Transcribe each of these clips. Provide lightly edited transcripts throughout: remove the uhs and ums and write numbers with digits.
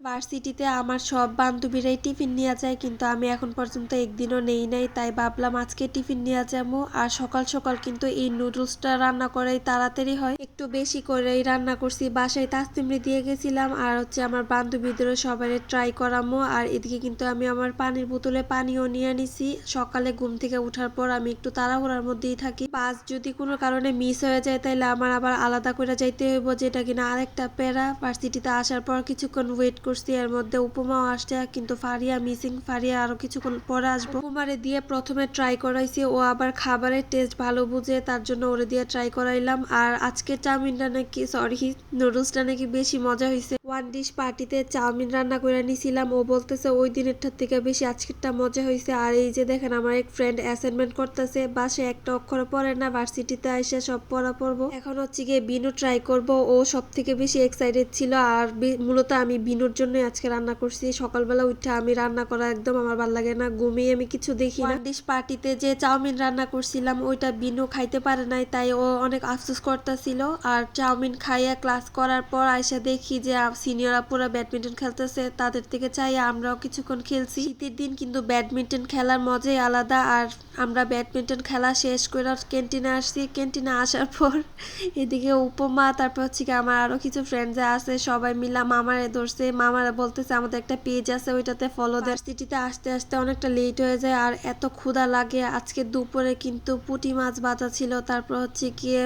ভার্সিটিতে আমার সব বান্ধবীরাই টিফিন নিয়ে যায়, কিন্তু আমি এখন পর্যন্ত একদিনও নেই নাই। তাই ভাবলাম আজকে টিফিন নিয়ে যাবো। আর সকাল সকাল কিন্তু এই নুডলসটা রান্না করাই তাড়াতাড়ি হয়, একটু বেশি করেই রান্না করছি। বাসায় তাস্তিমরি দিয়ে গেছিলাম, আর হচ্ছে আমার বান্ধবীদেরও সবাই ট্রাই করামো। আর এদিকে কিন্তু আমি আমার পানির বোতলে পানিও নিয়ে নিছি। সকালে ঘুম থেকে উঠার পর আমি একটু তাড়াহুড়ার মধ্যেই থাকি। বাস যদি কোনো কারণে মিস হয়ে যায় তাহলে আমার আবার আলাদা করে যাইতে হইব, যেটা কিনা আরেকটা প্যারা। ভার্সিটিতে আসার পর কিছুক্ষণ ওয়েট করছি, এর মধ্যে উপমাও আসছে, কিন্তু ফারিয়া মিসিং। ফারিয়া আরো কিছুক্ষণ পরে আসবো। উপমারে দিয়ে প্রথমে ট্রাই করাইছি, ও আবার খাবারের টেস্ট ভালো বুঝে, তার জন্য ওরে দিয়ে ট্রাই করাইলাম। আর আজকে চাউমিনটা নাকি নুডলসটা নাকি বেশি মজা হয়েছে। ওয়ান ডিশ পার্টিতে চাউমিন রান্না করে নিছিলাম, ও বলতেছে ওই দিনেরটার থেকে বেশি আজকেরটা মজা হয়েছে। আর এই যে দেখেন আমার এক ফ্রেন্ড অ্যাসাইনমেন্ট করতেছে, বাসে একটা অক্ষর পড়ে না, ভার্সিটিতে এসে সব পড়া পড়বো। এখন হচ্ছে গিয়ে বিনু ট্রাই করব, ও সব থেকে বেশি এক্সাইটেড ছিল। আর মূলত আমি বিনুর জন্য আজকে রান্না করছি। সকালবেলা উঠে আমি রান্না করা একদম আমার ভালো লাগে না, ঘুমিয়ে আমি কিছু দেখি না। ডিশ পার্টিতে যে চাউমিন রান্না করছিলাম ওইটা বিনু খাইতে পারে নাই, তাই ও অনেক আফসোস করতেছিল। আর চাউমিন খাইয়া ক্লাস করার পর আইসা দেখি যে সিনিয়ররা পুরো ব্যাডমিন্টন খেলতেছে, তাদের থেকে চাই আমরাও কিছুক্ষণ খেলছি। শীতের দিন কিন্তু ব্যাডমিন্টন খেলার মজাই আলাদা। আর আমরা ব্যাডমিন্টন খেলা শেষ করে ক্যান্টিনে আসছি। ক্যান্টিনে আসার পর এদিকে উপমা, তারপর হচ্ছে কি আমার আরো কিছু ফ্রেন্ডস আছে, সবাই মিলা মামারে ধরছে। মামারা বলতেছে আমাদের একটা পেজ আছে, ওইটাতে ফলো দেয়। সিটিতে আসতে আসতে অনেকটা লেট হয়ে যায়, আর এত ক্ষুধা লাগে। আজকে দুপুরে কিন্তু পুঁটি মাছ ভাজা ছিল, তারপর হচ্ছে গিয়ে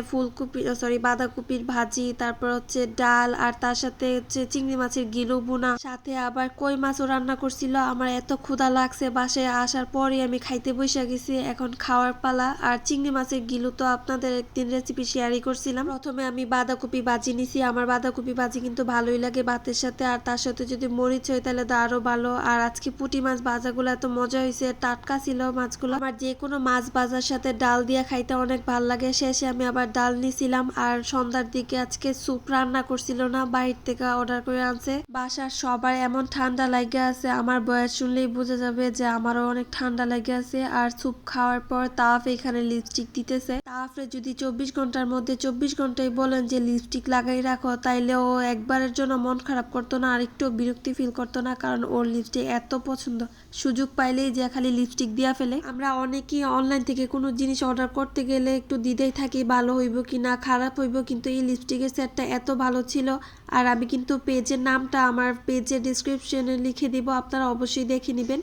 বাঁধাকপির ভাজি, তারপর হচ্ছে ডাল, আর তার সাথে হচ্ছে চিংড়ি মাছের গিলু বুনা, সাথে আবার কই মাছও রান্না করছিল। আমার এত ক্ষুধা লাগছে, বাসায় আসার পরে আমি খাইতে বসে গেছি। এখন খাওয়ার পালা। আর চিংড়ি মাছের গিলু তো আপনাদের একদিন রেসিপি শেয়ারই করছিলাম। প্রথমে আমি বাঁধাকপি ভাজি নিছি। আমার বাঁধাকপি ভাজি কিন্তু ভালোই লাগে ভাতের সাথে, আর তার সাথে যদি মরিচ হয় তাহলে তো আরো ভালো। আর আজকে পুঁটি মাছ ভাজাগুলো এত মজা হয়েছে, টাটকা ছিল মাছগুলো। আমার যে কোনো মাছ ভাজার সাথে ডাল দিয়ে খাইতে অনেক ভালো লাগে। শেষে আমি আবার ডাল নিছিলাম। আর সন্ধ্যার দিকে আজকে স্যুপ রান্না করছিল না, বাইরে থেকে অর্ডার করে আনছে। বাসার সবার এমন ঠান্ডা লাগে আছে, আমার বয়স শুনলেই বোঝা যাবে যে আমারও অনেক ঠান্ডা লাগে আছে। আর স্যুপ খাওয়ার পর তাফ এখানে লিপস্টিক দিতেছে। তাফরে যদি 24 ঘন্টার মধ্যে 24 ঘন্টায় বলেন যে লিপস্টিক লাগাই রাখো, তাইলে ও একবারের জন্য মন খারাপ করতো না, আর একটু বিরক্তি ফিল করতো না, কারণ ওর লিপস্টিক এত পছন্দ। সুযোগ পাইলেই যে খালি লিপস্টিক দিয়া ফেলে। আমরা অনেকেই অনলাইন থেকে কোনো জিনিস অর্ডার করতে গেলে একটু দ্বিধায় থাকি, ভালো হইব কি না, খারাপ হইব, কিন্তু এই লিপস্টিকের সেটটা এত ভালো ছিল। আর আমি কিন্তু পেজের নামটা আমার পেজের ডিসক্রিপশনে লিখে দিব, আপনারা অবশ্যই দেখে নেবেন।